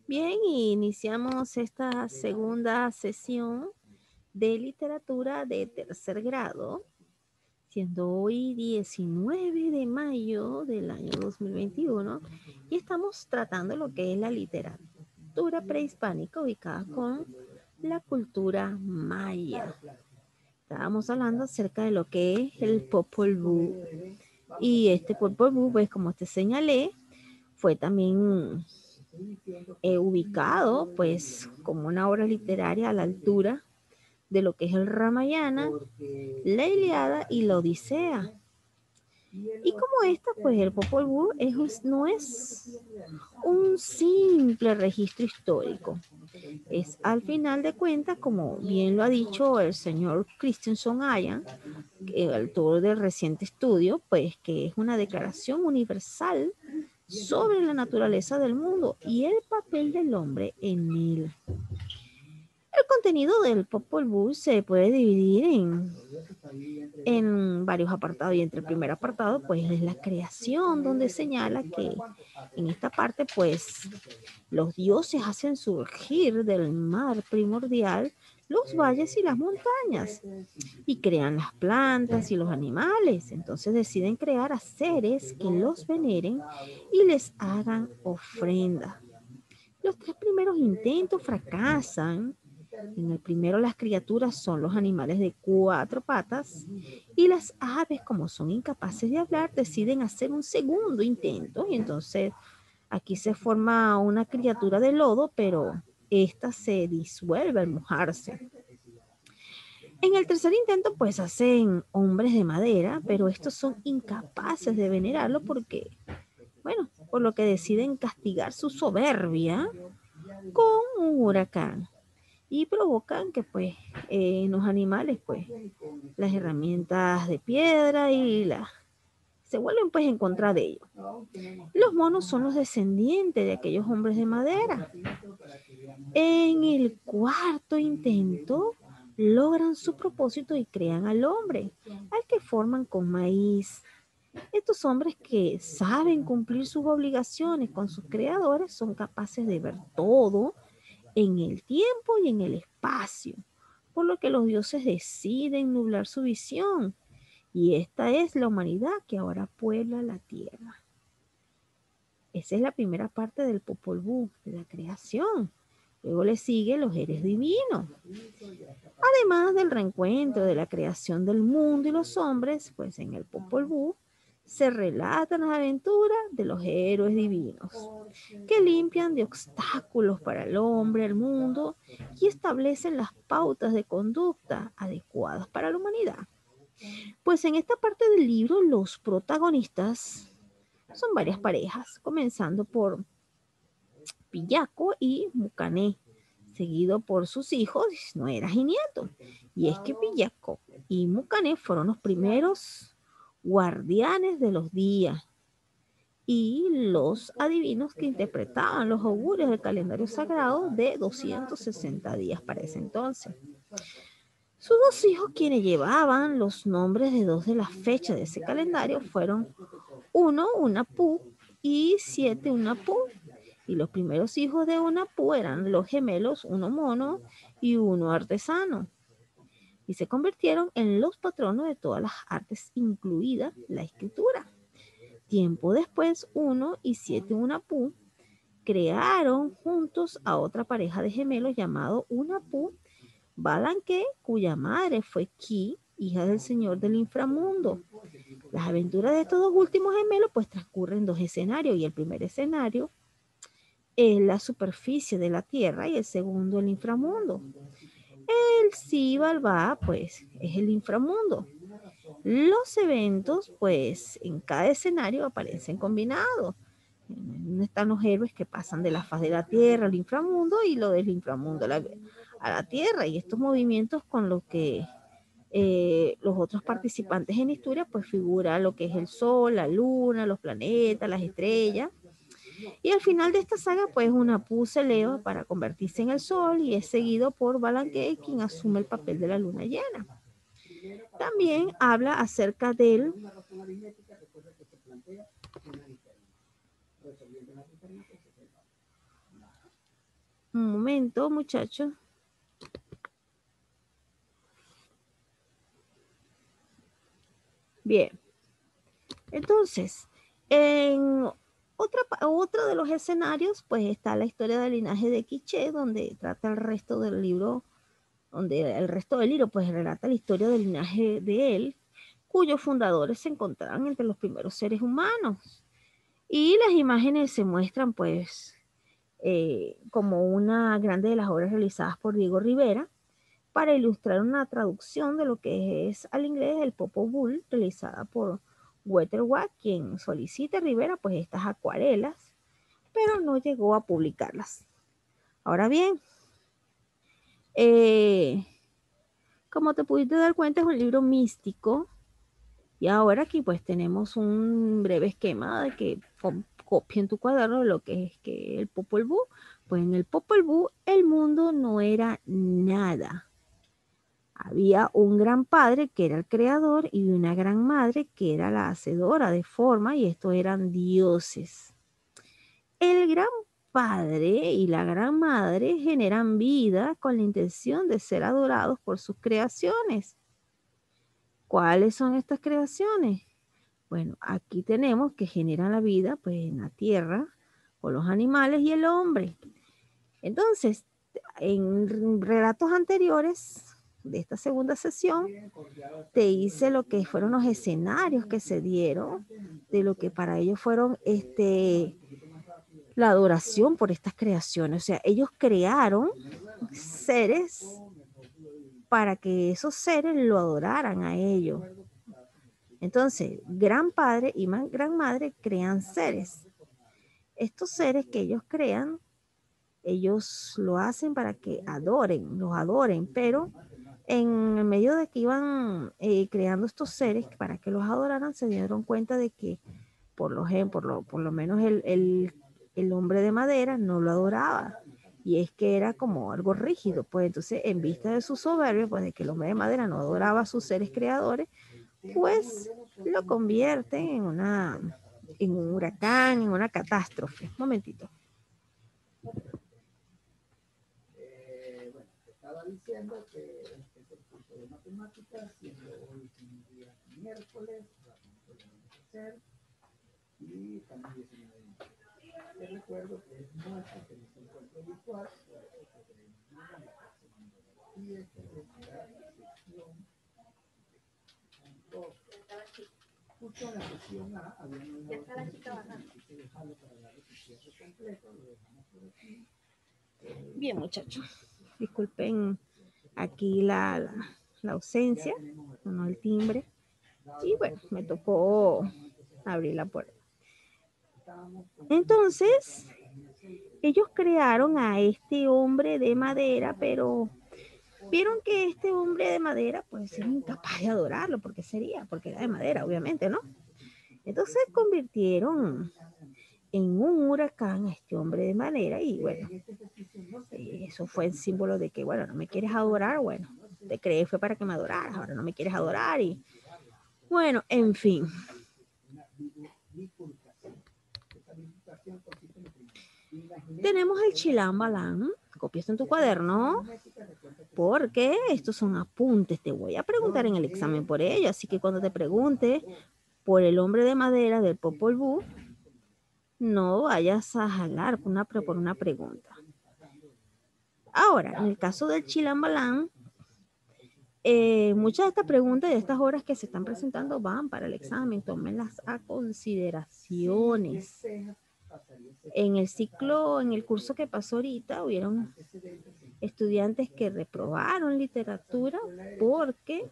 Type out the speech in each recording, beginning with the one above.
Bien, y iniciamos esta segunda sesión de literatura de tercer grado, siendo hoy 19 de mayo del año 2021, y estamos tratando lo que es la literatura prehispánica ubicada con la cultura maya. Estábamos hablando acerca de lo que es el Popol Vuh, y este Popol Vuh, pues como te señalé, fue también ubicado pues como una obra literaria a la altura de lo que es el Ramayana, la Iliada y la Odisea. Y como esta, pues el Popol Vuh no es un simple registro histórico. Es al final de cuentas, como bien lo ha dicho el señor Christensen Aya, el autor del reciente estudio, pues que es una declaración universal sobre la naturaleza del mundo y el papel del hombre en él. El contenido del Popol Vuh se puede dividir en varios apartados, y entre el primer apartado pues es la creación, donde señala que en esta parte pues los dioses hacen surgir del mar primordial los valles y las montañas y crean las plantas y los animales. Entonces deciden crear a seres que los veneren y les hagan ofrenda. Los tres primeros intentos fracasan. En el primero las criaturas son los animales de cuatro patas y las aves, como son incapaces de hablar, deciden hacer un segundo intento, y entonces aquí se forma una criatura de lodo, pero esta se disuelve al mojarse. En el tercer intento pues hacen hombres de madera, pero estos son incapaces de venerarlo porque, bueno, por lo que deciden castigar su soberbia con un huracán y provocan que pues los animales pues las herramientas de piedra se vuelven pues en contra de ellos. Los monos son los descendientes de aquellos hombres de madera. En el cuarto intento logran su propósito y crean al hombre, al que forman con maíz. Estos hombres que saben cumplir sus obligaciones con sus creadores son capaces de ver todo en el tiempo y en el espacio, por lo que los dioses deciden nublar su visión. Y esta es la humanidad que ahora puebla la tierra. Esa es la primera parte del Popol Vuh, de la creación. Luego le sigue los seres divinos. Además del reencuentro de la creación del mundo y los hombres, pues en el Popol Vuh se relatan las aventuras de los héroes divinos, que limpian de obstáculos para el hombre, el mundo, y establecen las pautas de conducta adecuadas para la humanidad. Pues en esta parte del libro los protagonistas son varias parejas, comenzando por Pillaco y Mucané, seguido por sus hijos, nueras y nietos. Y es que Pillaco y Mucané fueron los primeros guardianes de los días y los adivinos que interpretaban los augurios del calendario sagrado de 260 días para ese entonces. Sus dos hijos, quienes llevaban los nombres de dos de las fechas de ese calendario, fueron uno, Unapú, y siete, Unapú. Y los primeros hijos de Unapú eran los gemelos, uno mono y uno artesano. Y se convirtieron en los patronos de todas las artes, incluida la escritura. Tiempo después, uno y siete Unapú crearon juntos a otra pareja de gemelos llamado Unapú Balanque, cuya madre fue Ki, hija del señor del inframundo. Las aventuras de estos dos últimos gemelos pues transcurren en dos escenarios, y el primer escenario es la superficie de la Tierra y el segundo el inframundo. El Xibalbá pues es el inframundo. Los eventos pues en cada escenario aparecen combinados. Están los héroes que pasan de la faz de la Tierra al inframundo y lo del inframundo a la Tierra, y estos movimientos con los que los otros participantes en la historia pues figura lo que es el Sol, la Luna, los planetas, las estrellas. Y al final de esta saga, pues Unapú se eleva para convertirse en el Sol y es seguido por Balanque, quien asume el papel de la luna llena. También habla acerca del Un momento, muchachos. Bien. Entonces, en otro de los escenarios, pues está la historia del linaje de Quiché, donde trata el resto del libro, donde el resto del libro, pues relata la historia del linaje de él, cuyos fundadores se encontraban entre los primeros seres humanos. Y las imágenes se muestran, pues, como una grande de las obras realizadas por Diego Rivera para ilustrar una traducción de lo que es al inglés el Popol Vuh, realizada por Weterwack, quien solicita a Rivera pues estas acuarelas, pero no llegó a publicarlas. Ahora bien, eh, como te pudiste dar cuenta, es un libro místico. Y ahora aquí pues tenemos un breve esquema de que copia en tu cuaderno lo que es que el Popol Vuh. Pues en el Popol Vuh el mundo no era nada. Había un gran padre que era el creador y una gran madre que era la hacedora de forma, y estos eran dioses. El gran padre y la gran madre generan vida con la intención de ser adorados por sus creaciones. ¿Cuáles son estas creaciones? Bueno, aquí tenemos que generan la vida pues en la tierra, con los animales y el hombre. Entonces, en relatos anteriores de esta segunda sesión, te hice lo que fueron los escenarios que se dieron, de lo que para ellos fueron la adoración por estas creaciones. O sea, ellos crearon seres para que esos seres lo adoraran a ellos. Entonces, gran padre y gran madre crean seres. Estos seres que ellos crean, ellos lo hacen para que los adoren, pero en el medio de que iban creando estos seres para que los adoraran, se dieron cuenta de que por lo menos el hombre de madera no lo adoraba. Y es que era como algo rígido, pues entonces en vista de su soberbia, pues de que el hombre de madera no adoraba a sus seres creadores, pues lo convierten en un huracán, en una catástrofe. Un momentito. Bueno, te estaba diciendo que este es el curso de matemáticas, siendo hoy un día miércoles, vamos a hacer, y estamos 19 de mayo. Te recuerdo que es nuestro, que es el encuentro virtual, por eso que tenemos una la y esta es la sección 2. Justo en la sesión A había una. Ya está la chica bajando. Hay que dejarlo para darle su cierre completo, lo dejamos por aquí. Bien, muchachos, disculpen aquí la ausencia, no el timbre. Y bueno, me tocó abrir la puerta. Entonces, ellos crearon a este hombre de madera, pero vieron que este hombre de madera pues era incapaz de adorarlo, porque era de madera, obviamente, ¿no? Entonces convirtieron en un huracán a este hombre de madera y bueno, eso fue el símbolo de que, bueno, no me quieres adorar, bueno, te creé fue para que me adoraras, ahora no me quieres adorar y bueno, en fin. Tenemos el Chilambalam, copias en tu cuaderno, porque estos son apuntes, te voy a preguntar en el examen por ello, así que cuando te pregunte por el hombre de madera del Popol Vuh, no vayas a jalar por una pregunta. Ahora, en el caso del Chilambalam, muchas de estas preguntas y de estas horas que se están presentando van para el examen, tómenlas a consideraciones. En el curso que pasó ahorita, hubieron estudiantes que reprobaron literatura porque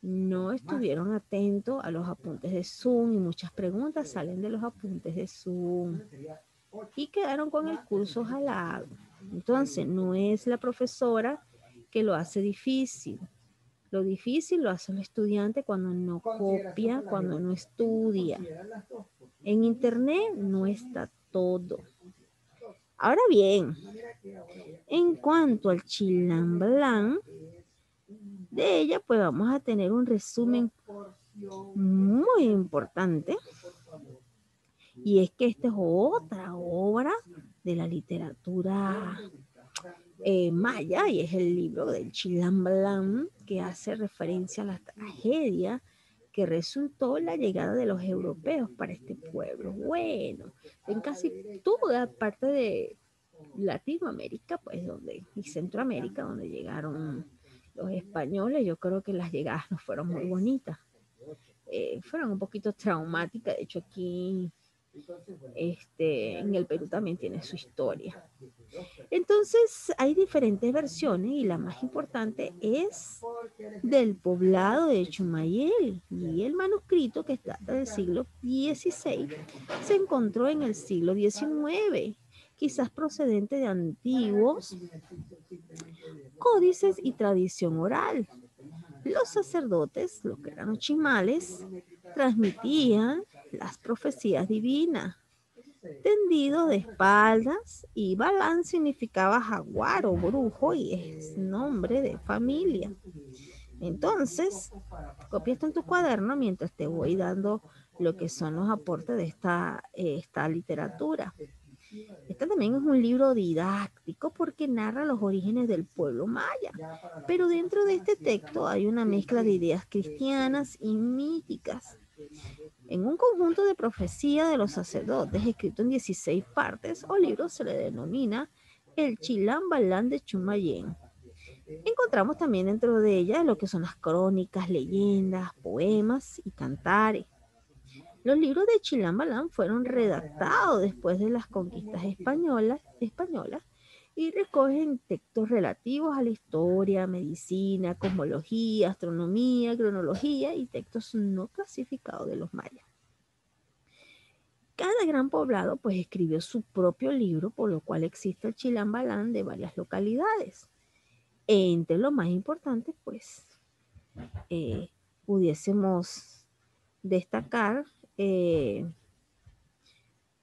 no estuvieron atentos a los apuntes de Zoom y muchas preguntas salen de los apuntes de Zoom y quedaron con el curso jalado. Entonces, no es la profesora que lo hace difícil. Lo difícil lo hace el estudiante cuando no copia, cuando no estudia. En internet no está todo. Ahora bien, en cuanto al Chilambalam, de ella pues vamos a tener un resumen muy importante. Y es que esta es otra obra de la literatura maya, y es el libro del Chilambalam, que hace referencia a la tragedia que resultó la llegada de los europeos para este pueblo. Bueno, en casi toda parte de Latinoamérica, pues donde, y Centroamérica, donde llegaron los españoles, yo creo que las llegadas no fueron muy bonitas. Fueron un poquito traumáticas. De hecho, aquí en el Perú también tiene su historia. Entonces, hay diferentes versiones y la más importante es del poblado de Chumayel, y el manuscrito, que data del siglo XVI, se encontró en el siglo XIX, quizás procedente de antiguos códices y tradición oral. Los sacerdotes, los que eran los chimales, transmitían las profecías divinas. Tendido de espaldas, y Balán significaba jaguar o brujo y es nombre de familia. Entonces, copia esto en tu cuaderno mientras te voy dando lo que son los aportes de esta literatura. Este también es un libro didáctico porque narra los orígenes del pueblo maya, pero dentro de este texto hay una mezcla de ideas cristianas y míticas. En un conjunto de profecía de los sacerdotes, escrito en 16 partes o libros, se le denomina el Chilán Balán de Chumayén. Encontramos también dentro de ella lo que son las crónicas, leyendas, poemas y cantares. Los libros de Chilambalán fueron redactados después de las conquistas españolas y recogen textos relativos a la historia, medicina, cosmología, astronomía, cronología y textos no clasificados de los mayas. Cada gran poblado pues escribió su propio libro, por lo cual existe el Chilambalán de varias localidades. Entre los más importantes pues pudiésemos destacar de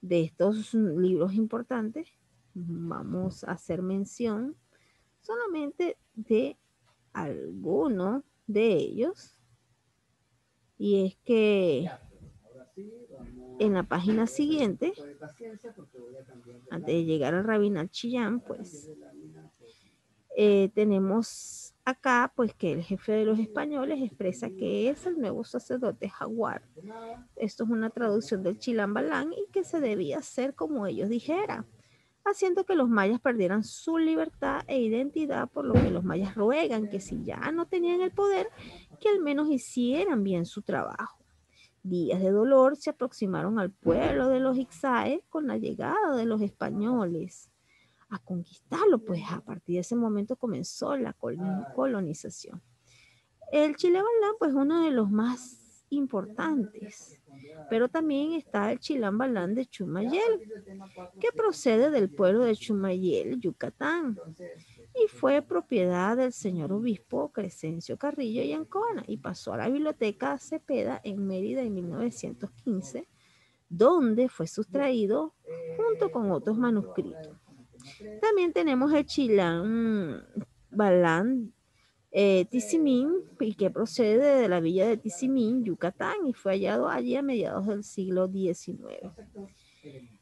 estos libros importantes, vamos a hacer mención solamente de algunos de ellos, y es que en la página siguiente, antes de llegar al Rabinal Chillán, pues tenemos acá pues que el jefe de los españoles expresa que es el nuevo sacerdote jaguar. Esto es una traducción del Chilambalán y que se debía hacer como ellos dijeran, haciendo que los mayas perdieran su libertad e identidad, por lo que los mayas ruegan que si ya no tenían el poder, que al menos hicieran bien su trabajo. Días de dolor se aproximaron al pueblo de los Ixáes con la llegada de los españoles a conquistarlo, pues a partir de ese momento comenzó la colonización. El Chilambalán, pues uno de los más importantes, pero también está el Chilambalán de Chumayel, que procede del pueblo de Chumayel, Yucatán, y fue propiedad del señor obispo Crescencio Carrillo y Ancona, y pasó a la biblioteca Cepeda en Mérida en 1915, donde fue sustraído junto con otros manuscritos. También tenemos el Chilán Balán Tizimín, y que procede de la villa de Tizimín, Yucatán, y fue hallado allí a mediados del siglo XIX.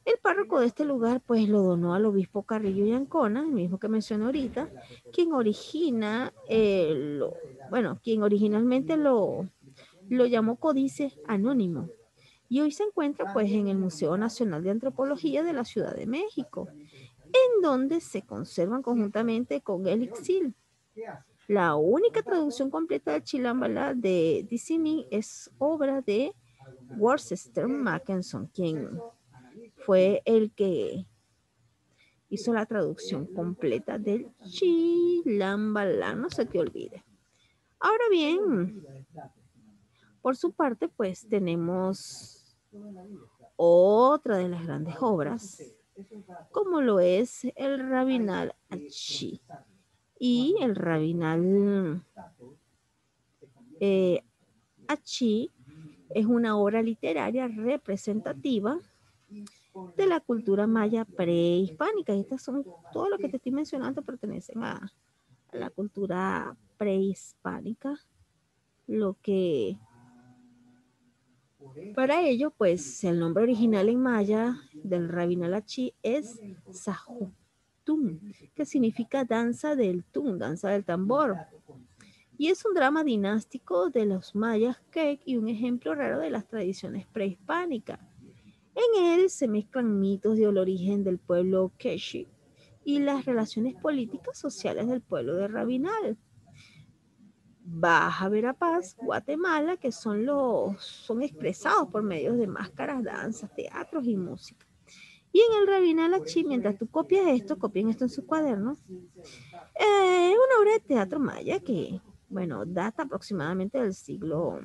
El párroco de este lugar pues lo donó al obispo Carrillo y Ancona, el mismo que mencioné ahorita, quien quien originalmente lo llamó Códice Anónimo, y hoy se encuentra pues en el Museo Nacional de Antropología de la Ciudad de México, en donde se conservan conjuntamente con el Ixil. La única traducción completa del Chilambalá de Tizimín es obra de Worcester Mackenson, quien fue el que hizo la traducción completa del Chilambalá, no se te olvide. Ahora bien, por su parte, pues tenemos otra de las grandes obras, como lo es el Rabinal Achi. Y el Rabinal Achi es una obra literaria representativa de la cultura maya prehispánica. Y estas son, todo lo que te estoy mencionando pertenecen a la cultura prehispánica, lo que para ello, pues el nombre original en maya del Rabinal Achi es Sahu. Tun, que significa danza del tun, danza del tambor. Y es un drama dinástico de los mayas Kek y un ejemplo raro de las tradiciones prehispánicas. En él se mezclan mitos del origen del pueblo Quechua y las relaciones políticas sociales del pueblo de Rabinal. Baja Verapaz, Guatemala, que son expresados por medios de máscaras, danzas, teatros y música. Y en el Rabinal Achí, mientras tú copien esto en sus cuadernos, es una obra de teatro maya que, bueno, data aproximadamente del siglo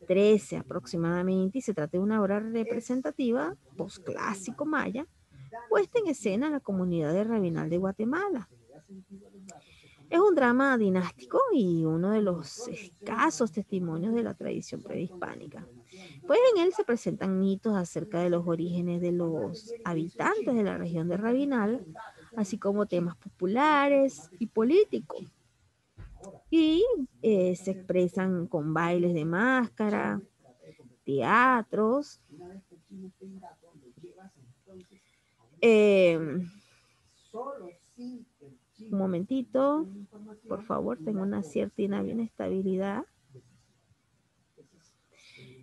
XIII aproximadamente, y se trata de una obra representativa posclásico maya puesta en escena en la comunidad de Rabinal de Guatemala. Es un drama dinástico y uno de los escasos testimonios de la tradición prehispánica. Pues en él se presentan mitos acerca de los orígenes de los habitantes de la región de Rabinal, así como temas populares y políticos. Y se expresan con bailes de máscara, teatros. Un momentito, por favor, tengo una cierta inestabilidad.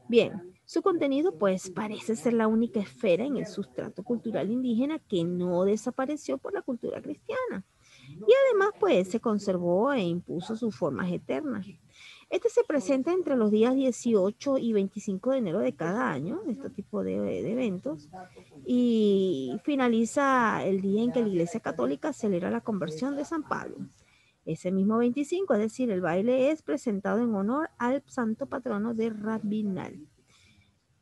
Bien, su contenido pues parece ser la única esfera en el sustrato cultural indígena que no desapareció por la cultura cristiana. Y además pues se conservó e impuso sus formas eternas. Este se presenta entre los días 18 y 25 de enero de cada año, este tipo de eventos, y finaliza el día en que la Iglesia Católica celebra la conversión de San Pablo. Ese mismo 25, es decir, el baile es presentado en honor al santo patrono de Rabinal.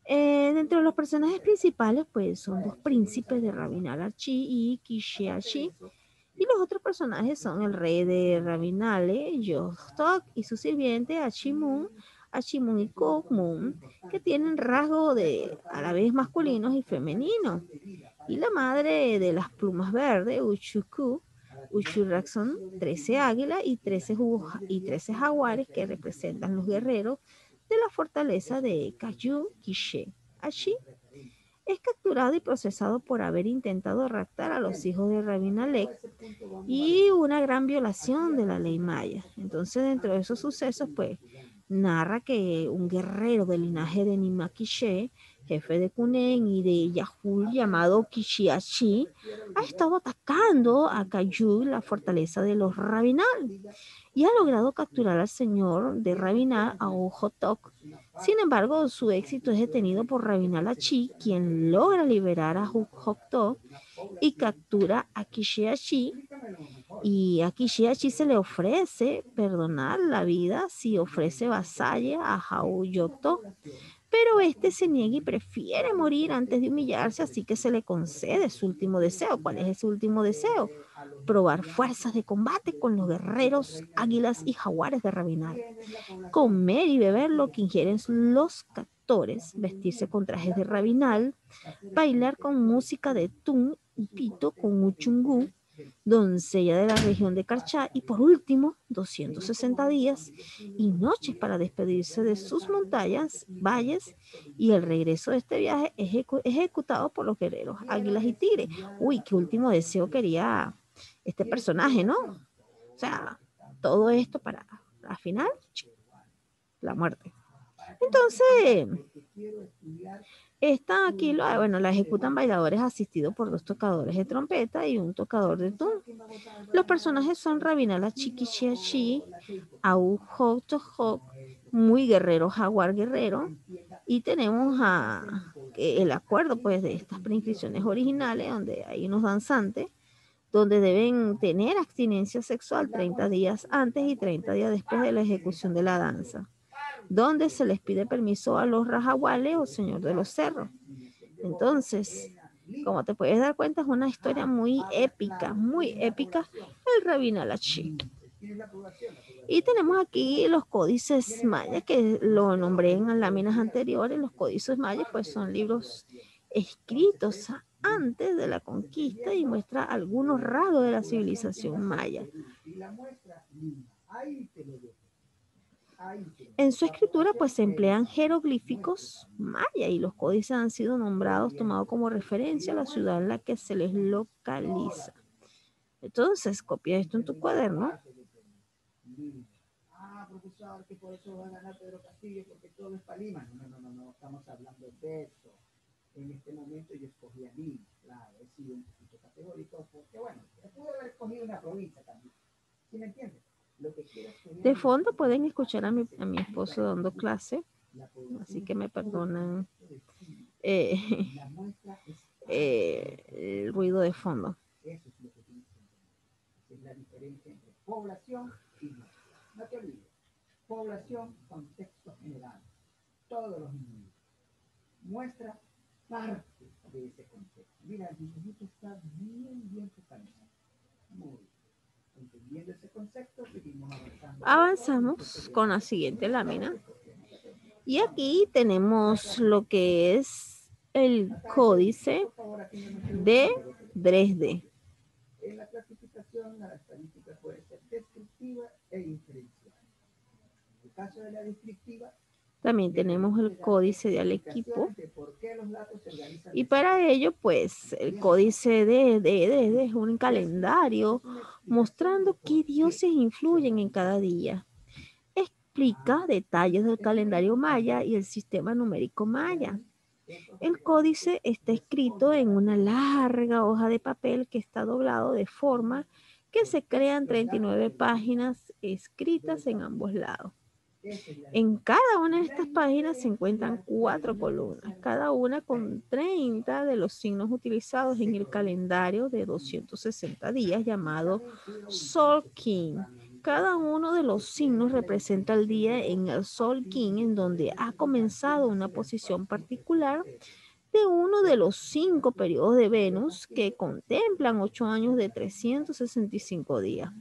Dentro de los personajes principales, pues son dos príncipes de Rabinal Achí y Quiché Achí, y los otros personajes son el rey de Rabinale, Yohtok, y su sirviente Achimun, Achimun y Kokmun, que tienen rasgos a la vez masculinos y femeninos. Y la madre de las plumas verdes, Uchuku, Uchuraxon, 13 águilas y 13 jaguares que representan los guerreros de la fortaleza de Kayu Quiché. Allí es capturado y procesado por haber intentado raptar a los hijos de Rabinalek y una gran violación de la ley maya. Entonces, dentro de esos sucesos, pues, narra que un guerrero del linaje de Nima Quiché, jefe de Cunén y de Yahul llamado Quichiachi, ha estado atacando a Cayu, la fortaleza de los Rabinal, y ha logrado capturar al señor de Rabinal, a Ojotok. Sin embargo, su éxito es detenido por Rabinal Achí, quien logra liberar a Ojotok y captura a Quichiachi, y a Quichiachi se le ofrece perdonar la vida si ofrece vasalle a Hauyoto, pero este se niega y prefiere morir antes de humillarse, así que se le concede su último deseo. ¿Cuál es ese último deseo? Probar fuerzas de combate con los guerreros, águilas y jaguares de Rabinal. Comer y beber lo que ingieren los captores, vestirse con trajes de Rabinal, bailar con música de Tun y Pito con Uchungú, doncella de la región de Carchá, y por último, 260 días y noches para despedirse de sus montañas, valles, y el regreso de este viaje ejecutado por los guerreros Águilas y Tigres. Uy, qué último deseo quería este personaje, ¿no? O sea, todo esto para al final, la muerte. Entonces, esta aquí, bueno, la ejecutan bailadores asistidos por dos tocadores de trompeta y un tocador de tun. Los personajes son Rabinala Chiquichiachi, Au Hok Tohok, muy guerrero, jaguar guerrero, y tenemos el acuerdo pues de estas prescripciones originales, donde hay unos danzantes, donde deben tener abstinencia sexual 30 días antes y 30 días después de la ejecución de la danza, donde se les pide permiso a los rajahuales o señor de los cerros. Entonces, como te puedes dar cuenta, es una historia muy épica, el Rabinal Achí. Y tenemos aquí los códices mayas, que lo nombré en láminas anteriores. Los códices mayas pues son libros escritos antes de la conquista y muestra algunos rasgos de la civilización maya. En su escritura pues se emplean jeroglíficos maya y los códices han sido nombrados, tomados como referencia a la ciudad en la que se les localiza. Entonces, copia esto en tu cuaderno. Ah, profesor, que por eso va a ganar Pedro Castillo, porque todo es para Lima. No, no, no, no, estamos hablando de eso. En este momento yo escogí a Lima, claro, he sido un poquito categórico, porque bueno, pude haber escogido una provincia también. ¿Sí me entiendes? Lo que quiero es que De vean fondo pueden escuchar a mi esposo dando clase, la así población que me estuvo en perdonan esto de Chile. eh, La muestra es parte el ruido de fondo. eso es lo que tienes que entender. Es la diferencia entre población y muestra. No te olvides. Población, contexto general. Todos los individuos. Muestra parte de ese contexto. Mira, el dibujito está bien, bien focalizado. Muy bien. Entendiendo ese concepto, seguimos avanzando. Avanzamos con la siguiente lámina. Y aquí tenemos lo que es el códice de Dresde. En la clasificación, la estadística puede ser descriptiva e inferencial. En el caso de la descriptiva, También tenemos el códice de Arequipo. Y para ello, pues, el códice de es un calendario mostrando qué dioses influyen en cada día. Explica detalles del calendario maya y el sistema numérico maya. El códice está escrito en una larga hoja de papel que está doblado de forma que se crean 39 páginas escritas en ambos lados. En cada una de estas páginas se encuentran 4 columnas, cada una con 30 de los signos utilizados en el calendario de 260 días llamado Sol King. Cada uno de los signos representa el día en el Sol King en donde ha comenzado una posición particular de uno de los 5 periodos de Venus que contemplan 8 años de 365 días.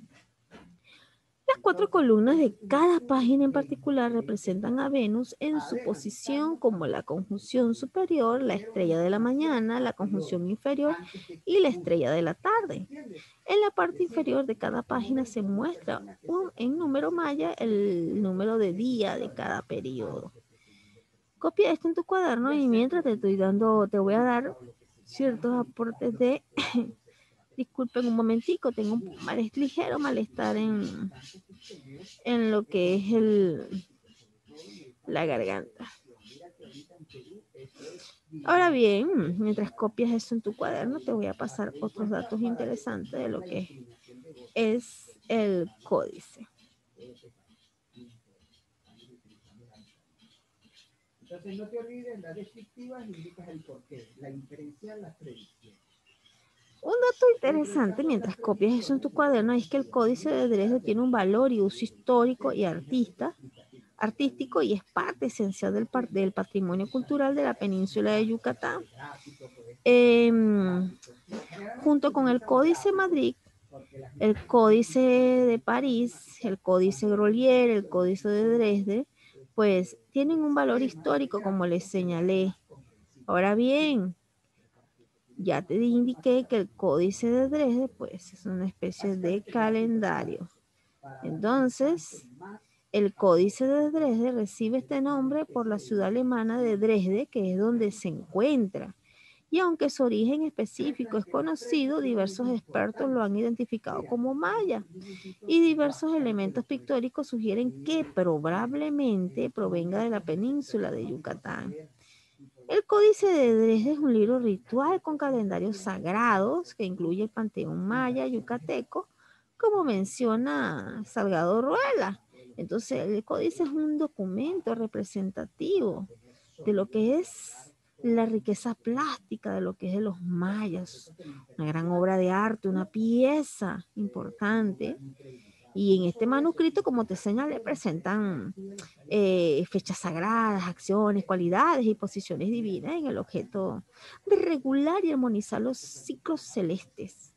Las 4 columnas de cada página en particular representan a Venus en su posición como la conjunción superior, la estrella de la mañana, la conjunción inferior y la estrella de la tarde. En la parte inferior de cada página se muestra en número maya el número de día de cada periodo. Copia esto en tu cuaderno y mientras te voy a dar ciertos aportes de disculpen un momentico, tengo un ligero malestar en lo que es la garganta. Ahora bien, mientras copias eso en tu cuaderno, te voy a pasar otros datos interesantes de lo que es el códice. Entonces no te olvides, las descriptivas indicas el porqué, la inferencial, las predicciones. Un dato interesante mientras copias eso en tu cuaderno es que el códice de Dresde tiene un valor y uso histórico y artístico y es parte esencial del patrimonio cultural de la península de Yucatán. Eh, Junto con el Códice Madrid, el Códice de París, el Códice Grolier, el Códice de Dresde, pues tienen un valor histórico como les señalé. Ahora bien, ya te indiqué que el Códice de Dresde pues es una especie de calendario. Entonces, el Códice de Dresde recibe este nombre por la ciudad alemana de Dresde, que es donde se encuentra. Y aunque su origen específico es conocido, diversos expertos lo han identificado como maya. Y diversos elementos pictóricos sugieren que probablemente provenga de la península de Yucatán. El Códice de Dresde es un libro ritual con calendarios sagrados que incluye el panteón maya yucateco, como menciona Salgado Ruela. Entonces, el códice es un documento representativo de lo que es la riqueza plástica de lo que es de los mayas, una gran obra de arte, una pieza importante. Y en este manuscrito, como te señalé, presentan fechas sagradas, acciones, cualidades y posiciones divinas en el objeto de regular y armonizar los ciclos celestes.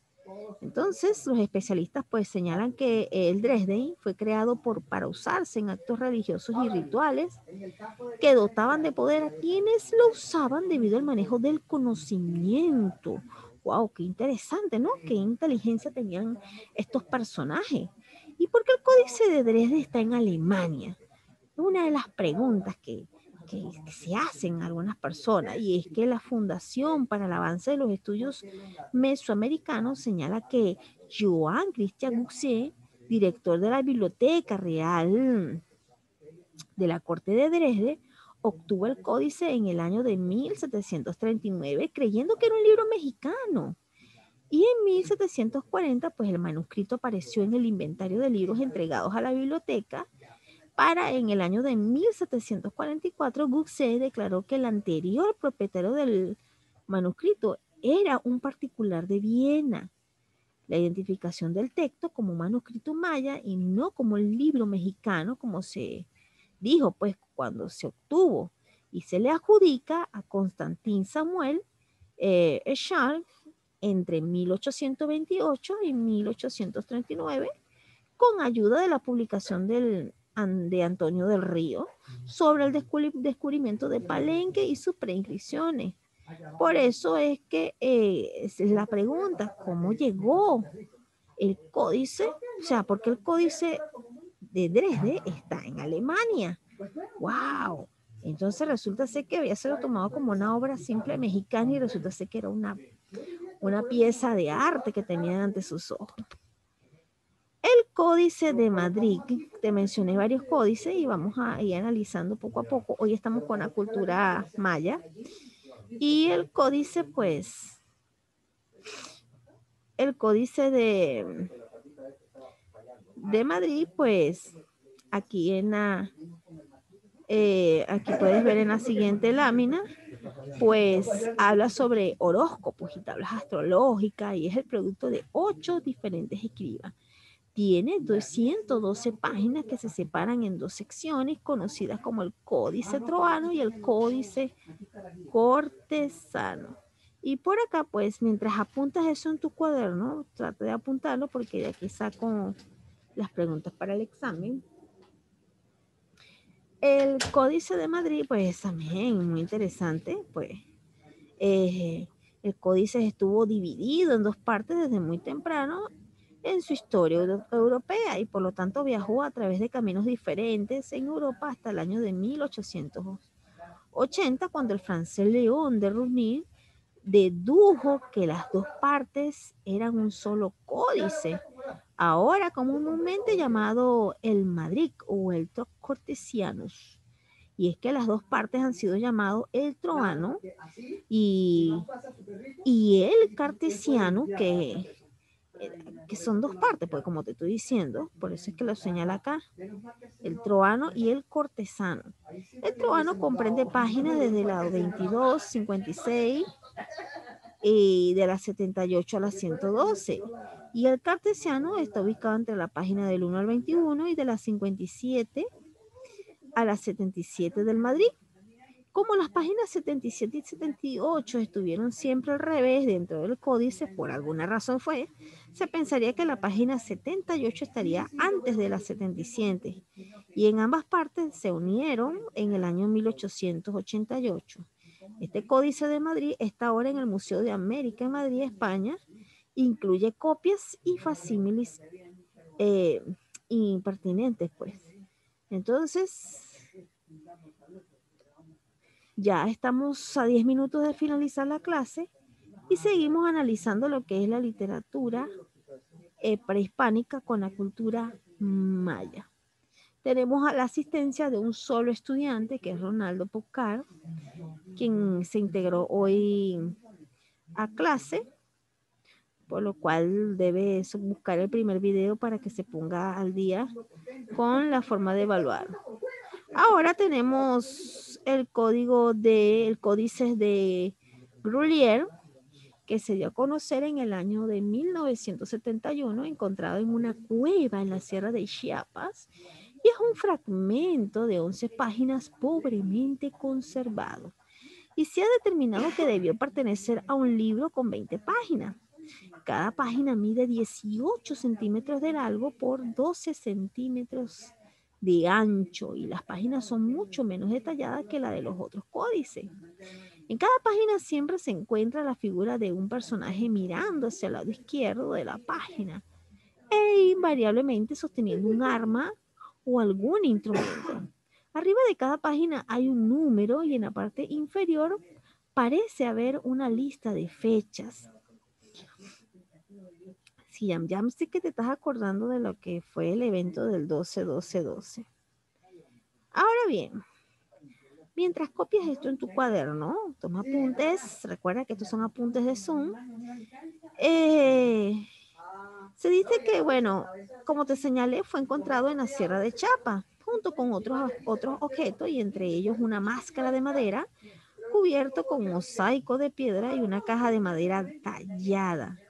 Entonces, los especialistas pues señalan que el Dresden fue creado para usarse en actos religiosos y rituales que dotaban de poder a quienes lo usaban debido al manejo del conocimiento. Wow, qué interesante, ¿no? Qué inteligencia tenían estos personajes. ¿Y por qué el códice de Dresde está en Alemania? Una de las preguntas que que se hacen algunas personas, y es que la Fundación para el Avance de los Estudios Mesoamericanos señala que Johann Christian Guxe, director de la Biblioteca Real de la Corte de Dresde, obtuvo el códice en el año de 1739 creyendo que era un libro mexicano. Y en 1740, pues el manuscrito apareció en el inventario de libros entregados a la biblioteca. Para en el año de 1744, Guxe declaró que el anterior propietario del manuscrito era un particular de Viena. La identificación del texto como manuscrito maya y no como el libro mexicano, como se dijo pues cuando se obtuvo, y se le adjudica a Constantin Samuel Eschal entre 1828 y 1839, con ayuda de la publicación de Antonio del Río sobre el descubrimiento de Palenque y sus preinscripciones. Por eso es que es la pregunta, ¿cómo llegó el códice? O sea, porque el códice de Dresde está en Alemania. ¡Wow! Entonces resulta ser que había sido tomado como una obra simple mexicana y resulta ser que era una pieza de arte que tenían ante sus ojos. El Códice de Madrid, te mencioné varios códices y vamos a ir analizando poco a poco. Hoy estamos con la cultura maya y el códice, pues, el Códice de Madrid, pues, aquí en la, aquí puedes ver en la siguiente lámina, pues habla sobre horóscopos y tablas astrológicas y es el producto de 8 diferentes escribas. Tiene 212 páginas que se separan en 2 secciones conocidas como el Códice Troano y el Códice Cortesano. Y por acá, pues, mientras apuntas eso en tu cuaderno, trata de apuntarlo porque de aquí saco las preguntas para el examen. El Códice de Madrid, pues, también muy interesante, pues. El códice estuvo dividido en 2 partes desde muy temprano en su historia europea y por lo tanto viajó a través de caminos diferentes en Europa hasta el año de 1880, cuando el francés Léon de Rosny dedujo que las 2 partes eran un solo códice, ahora comúnmente llamado el Madrid o el Cortesianus. Y es que las 2 partes han sido llamados el troano y el cartesiano, que son 2 partes, pues como te estoy diciendo, por eso es que lo señala acá, el troano y el cortesano. El troano comprende páginas desde la 22, 56 y de la 78 a la 112. Y el cartesiano está ubicado entre la página del 1 al 21 y de la 57 a la 77 del Madrid. Como las páginas 77 y 78 estuvieron siempre al revés dentro del códice, por alguna razón se pensaría que la página 78 estaría antes de la 77, y en ambas partes se unieron en el año 1888. Este códice de Madrid está ahora en el Museo de América en Madrid, España. Incluye copias y facsímiles impertinentes, pues. Entonces, ya estamos a 10 minutos de finalizar la clase y seguimos analizando lo que es la literatura prehispánica con la cultura maya. Tenemos a la asistencia de un solo estudiante, que es Ronaldo Pocar, quien se integró hoy a clase, por lo cual debe buscar el primer video para que se ponga al día con la forma de evaluar. Ahora tenemos el códice de Grolier, que se dio a conocer en el año de 1971, encontrado en una cueva en la sierra de Chiapas, y es un fragmento de 11 páginas pobremente conservado. Y se ha determinado que debió pertenecer a un libro con 20 páginas. Cada página mide 18 centímetros de largo por 12 centímetros de ancho y las páginas son mucho menos detalladas que la de los otros códices. En cada página siempre se encuentra la figura de un personaje mirando hacia el lado izquierdo de la página e invariablemente sosteniendo un arma o algún instrumento. Arriba de cada página hay un número y en la parte inferior parece haber una lista de fechas. Sí, ya sé que te estás acordando de lo que fue el evento del 12-12-12. Ahora bien, mientras copias esto en tu cuaderno, toma apuntes, recuerda que estos son apuntes de Zoom. Se dice que, bueno, como te señalé, fue encontrado en la Sierra de Chapa, junto con otros objetos, y entre ellos una máscara de madera cubierto con mosaico de piedra y una caja de madera tallada.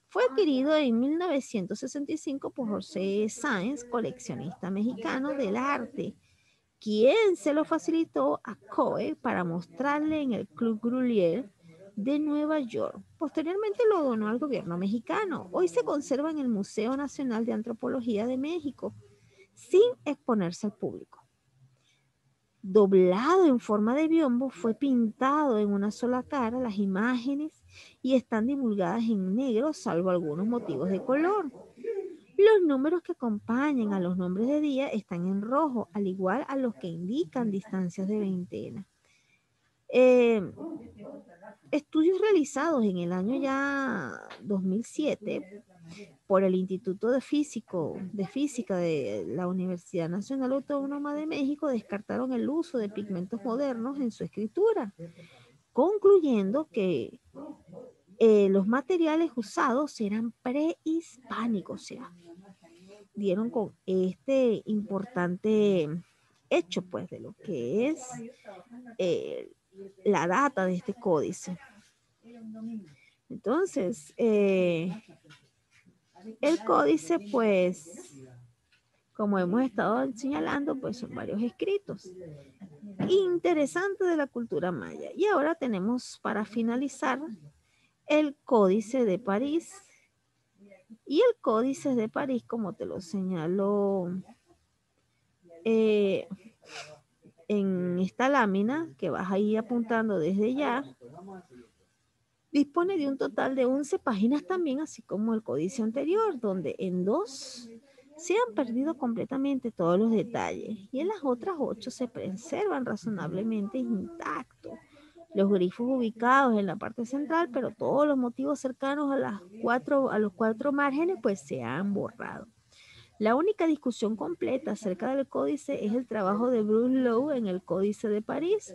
Fue adquirido en 1965 por José Sáenz, coleccionista mexicano del arte, quien se lo facilitó a Coe para mostrarle en el Club Grolier de Nueva York. Posteriormente lo donó al gobierno mexicano. Hoy se conserva en el Museo Nacional de Antropología de México, sin exponerse al público. Doblado en forma de biombo, fue pintado en una sola cara las imágenes y están divulgadas en negro, salvo algunos motivos de color. Los números que acompañan a los nombres de día están en rojo, al igual a los que indican distancias de veintena. Estudios realizados en el año ya 2007 por el Instituto de Física de la Universidad Nacional Autónoma de México descartaron el uso de pigmentos modernos en su escritura, concluyendo que los materiales usados eran prehispánicos, o sea, dieron con este importante hecho, pues, de lo que es la data de este códice. Entonces, el códice, pues, como hemos estado señalando, pues son varios escritos interesantes de la cultura maya. Y ahora tenemos para finalizar el Códice de París. Y el Códice de París, como te lo señaló en esta lámina que vas a ir apuntando desde ya, dispone de un total de 11 páginas también, así como el códice anterior, donde en 2 se han perdido completamente todos los detalles y en las otras 8 se preservan razonablemente intactos. Los grifos ubicados en la parte central, pero todos los motivos cercanos a los cuatro márgenes pues se han borrado. La única discusión completa acerca del códice es el trabajo de Bruce Lowe en el Códice de París,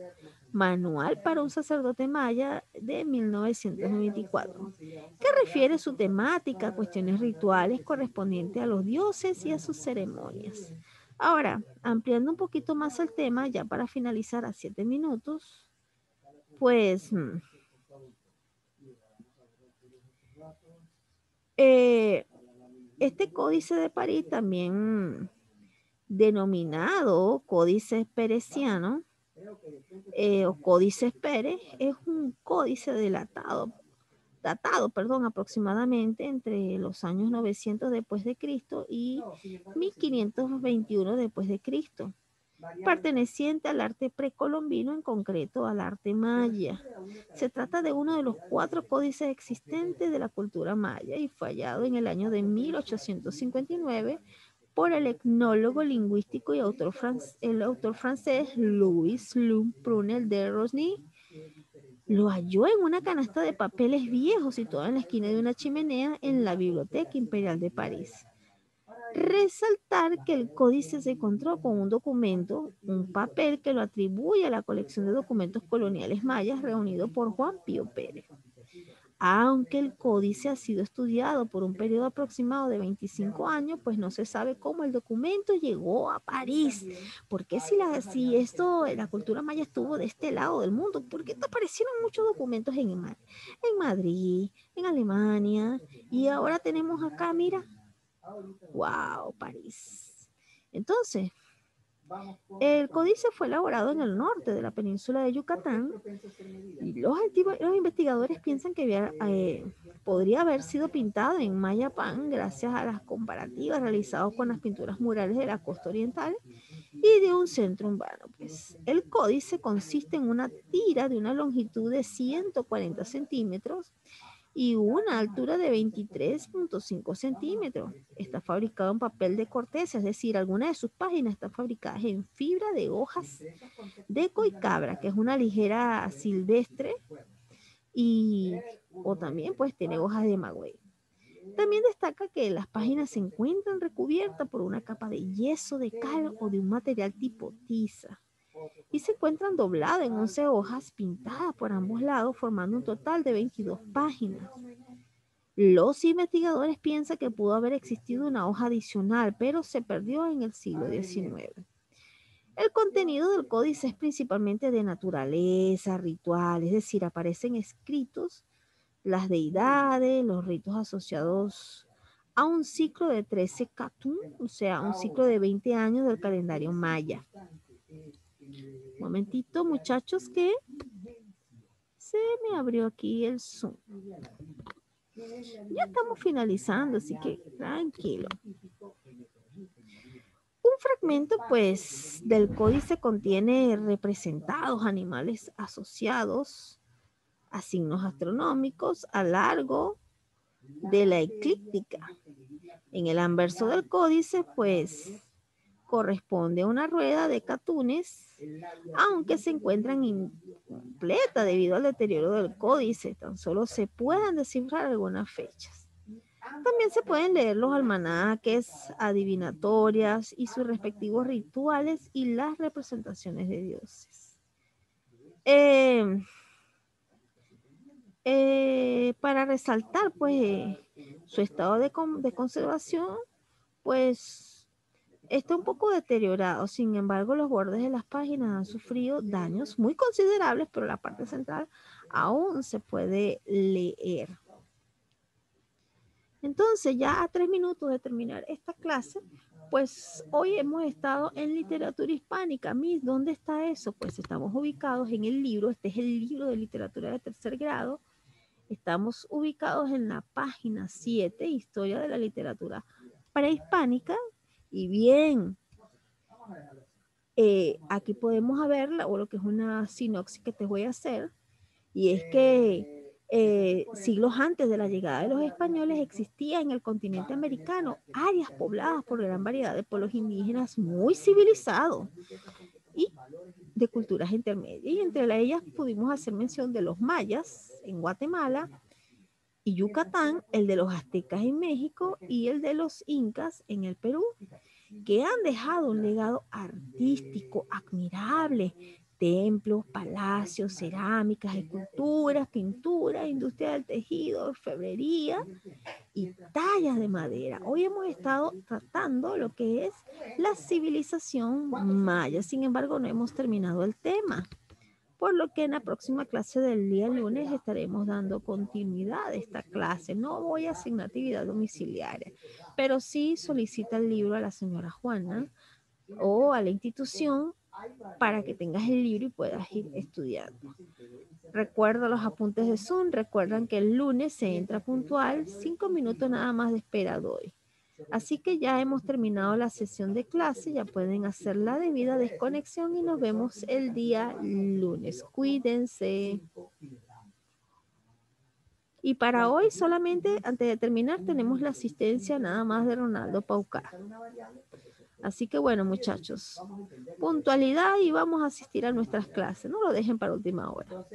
Manual para un sacerdote maya de 1994, que refiere su temática a cuestiones rituales correspondientes a los dioses y a sus ceremonias. Ahora, ampliando un poquito más el tema, ya para finalizar a 7 minutos, pues este códice de París, también denominado Códice Peresiano o Códice Pérez, es un códice datado, aproximadamente entre los años 900 después de Cristo y 1521 después de Cristo, perteneciente al arte precolombino, en concreto al arte maya. Se trata de uno de los 4 códices existentes de la cultura maya y fue hallado en el año de 1859 por el etnólogo lingüístico y el autor francés Louis Lum Prunel de Rosny. Lo halló en una canasta de papeles viejos situada en la esquina de una chimenea en la Biblioteca Imperial de París. Resaltar que el códice se encontró con un documento, un papel que lo atribuye a la colección de documentos coloniales mayas reunido por Juan Pío Pérez. Aunque el códice ha sido estudiado por un periodo aproximado de 25 años, pues no se sabe cómo el documento llegó a París. Porque si la cultura maya estuvo de este lado del mundo, ¿por qué te aparecieron muchos documentos en Madrid, en Alemania? Y ahora tenemos acá, mira, wow, París. Entonces, el códice fue elaborado en el norte de la península de Yucatán y los investigadores piensan que podría haber sido pintado en Mayapán gracias a las comparativas realizadas con las pinturas murales de la costa oriental y de un centro urbano. Pues, el códice consiste en una tira de una longitud de 140 centímetros y una altura de 23.5 centímetros. Está fabricado en papel de corteza, es decir, algunas de sus páginas están fabricadas en fibra de hojas de coicabra, que es una ligera silvestre, y o también pues tiene hojas de maguey. También destaca que las páginas se encuentran recubiertas por una capa de yeso de cal o de un material tipo tiza y se encuentran dobladas en 11 hojas pintadas por ambos lados formando un total de 22 páginas. Los investigadores piensan que pudo haber existido una hoja adicional, pero se perdió en el siglo XIX. El contenido del códice es principalmente de naturaleza, ritual, es decir, aparecen escritos las deidades, los ritos asociados a un ciclo de 13 Catún, o sea, un ciclo de 20 años del calendario maya. Un momentito, muchachos, que se me abrió aquí el Zoom. Ya estamos finalizando, así que tranquilo. Un fragmento, pues, del códice contiene representados animales asociados a signos astronómicos a largo de la eclíptica. En el anverso del códice, pues, corresponde a una rueda de catunes, aunque se encuentran incompleta debido al deterioro del códice. Tan solo se pueden descifrar algunas fechas. También se pueden leer los almanaques, adivinatorias y sus respectivos rituales y las representaciones de dioses. Para resaltar pues su estado de conservación, pues está un poco deteriorado. Sin embargo, los bordes de las páginas han sufrido daños muy considerables, pero la parte central aún se puede leer. Entonces, ya a 3 minutos de terminar esta clase, pues hoy hemos estado en literatura hispánica. Miss, ¿dónde está eso? Pues estamos ubicados en el libro, este es el libro de literatura de tercer grado. Estamos ubicados en la página 7, Historia de la Literatura Prehispánica. Y bien, aquí podemos verla, o lo que es una sinopsis que te voy a hacer, y es que siglos antes de la llegada de los españoles existía en el continente americano áreas pobladas por gran variedad de pueblos indígenas muy civilizados y de culturas intermedias. Y entre ellas pudimos hacer mención de los mayas en Guatemala y Yucatán, el de los aztecas en México y el de los incas en el Perú, que han dejado un legado artístico admirable. Templos, palacios, cerámicas, esculturas, pinturas, industria del tejido, orfebrería y tallas de madera. Hoy hemos estado tratando lo que es la civilización maya. Sin embargo, no hemos terminado el tema, por lo que en la próxima clase del día lunes estaremos dando continuidad a esta clase. No voy a asignar actividad domiciliaria, pero sí solicita el libro a la señora Juana o a la institución para que tengas el libro y puedas ir estudiando. Recuerda los apuntes de Zoom, recuerdan que el lunes se entra puntual, 5 minutos nada más de espera doy. Así que ya hemos terminado la sesión de clase, ya pueden hacer la debida desconexión y nos vemos el día lunes. Cuídense. Y para hoy solamente, antes de terminar, tenemos la asistencia nada más de Ronaldo Paucar. Así que bueno, muchachos, puntualidad y vamos a asistir a nuestras clases. No lo dejen para última hora.